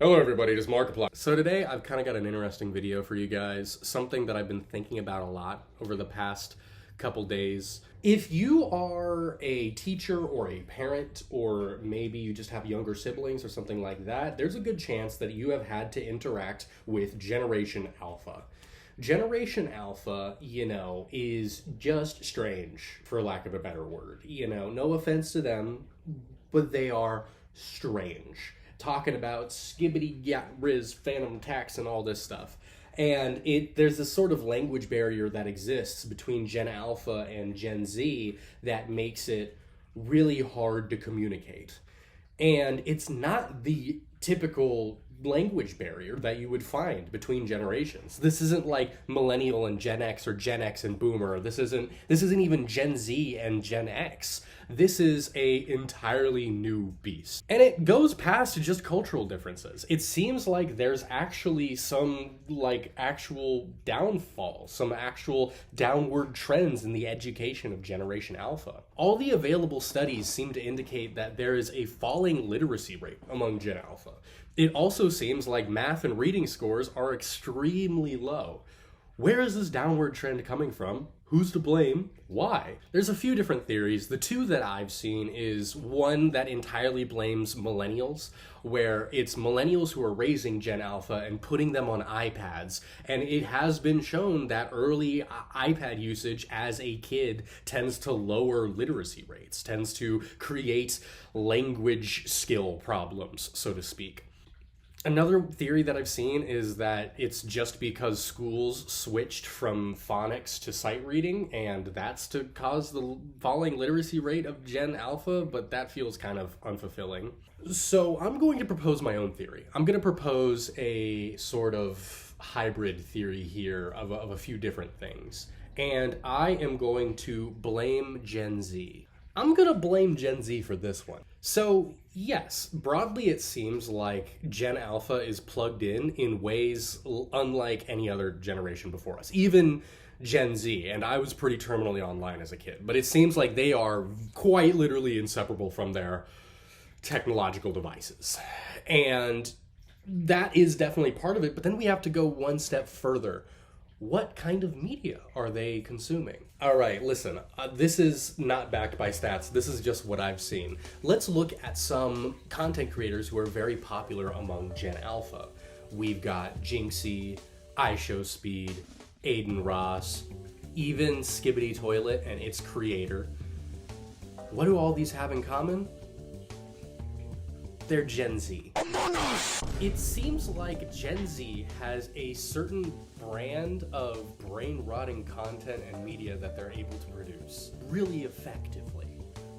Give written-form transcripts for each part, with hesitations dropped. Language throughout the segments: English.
Hello everybody, it is Markiplier. So today I've kind of got an interesting video for you guys, something that I've been thinking about a lot over the past couple days. If you are a teacher or a parent, or maybe you just have younger siblings or something like that, there's a good chance that you have had to interact with Generation Alpha. Generation Alpha, is just strange, for lack of a better word. No offense to them, but they are strange. Talking about skibbity gat riz phantom tax and all this stuff. And there's this sort of language barrier that exists between Gen Alpha and Gen Z that makes it really hard to communicate. And it's not the typical language barrier that you would find between generations. This isn't like millennial and Gen X or Gen X and boomer. This isn't even Gen Z and Gen X. This is a entirely new beast. And it goes past just cultural differences. It seems like there's actually some actual downfall, some actual downward trends in the education of Generation Alpha. All the available studies seem to indicate that there is a falling literacy rate among Gen Alpha. It also seems like math and reading scores are extremely low. Where is this downward trend coming from? Who's to blame? Why? There's a few different theories. The two that I've seen is one that entirely blames millennials, where it's millennials who are raising Gen Alpha and putting them on iPads. And it has been shown that early iPad usage as a kid tends to lower literacy rates, tends to create language skill problems, so to speak. Another theory that I've seen is that it's just because schools switched from phonics to sight reading, and that's to cause the falling literacy rate of Gen Alpha, but that feels kind of unfulfilling. So I'm going to propose my own theory. I'm going to propose a sort of hybrid theory here of a few different things. And I am going to blame Gen Z. I'm gonna blame Gen Z for this one. So yes, broadly it seems like Gen Alpha is plugged in ways unlike any other generation before us. Even Gen Z, and I was pretty terminally online as a kid, but it seems like they are quite literally inseparable from their technological devices. And that is definitely part of it, but then we have to go one step further. What kind of media are they consuming? All right, listen, this is not backed by stats. This is just what I've seen. Let's look at some content creators who are very popular among Gen Alpha. We've got Jinxie, iShowSpeed, Aiden Ross, even Skibbity Toilet and its creator. What do all these have in common? They're Gen Z. It seems like Gen Z has a certain brand of brain-rotting content and media that they're able to produce really effectively.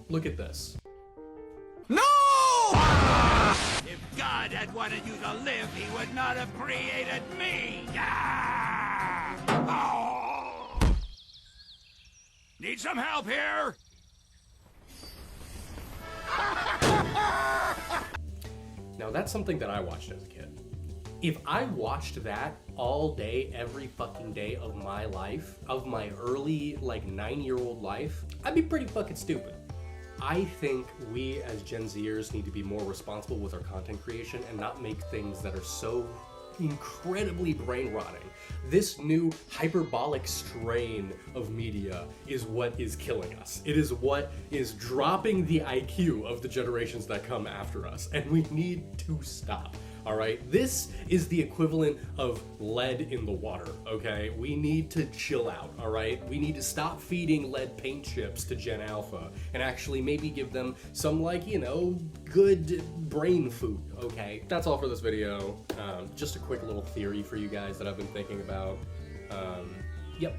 Look at this. No! If God had wanted you to live, he would not have created me! Oh! Need some help here? Now that's something that I watched as a kid. If I watched that all day, every fucking day of my life, of my early 9-year-old life, I'd be pretty fucking stupid. I think we as Gen Zers need to be more responsible with our content creation and not make things that are so incredibly brain-rotting. This new hyperbolic strain of media is what is killing us. It is what is dropping the IQ of the generations that come after us, and we need to stop. All right, this is the equivalent of lead in the water, okay? We need to chill out, all right? We need to stop feeding lead paint chips to Gen Alpha and actually maybe give them some good brain food, okay? That's all for this video. Just a quick little theory for you guys that I've been thinking about.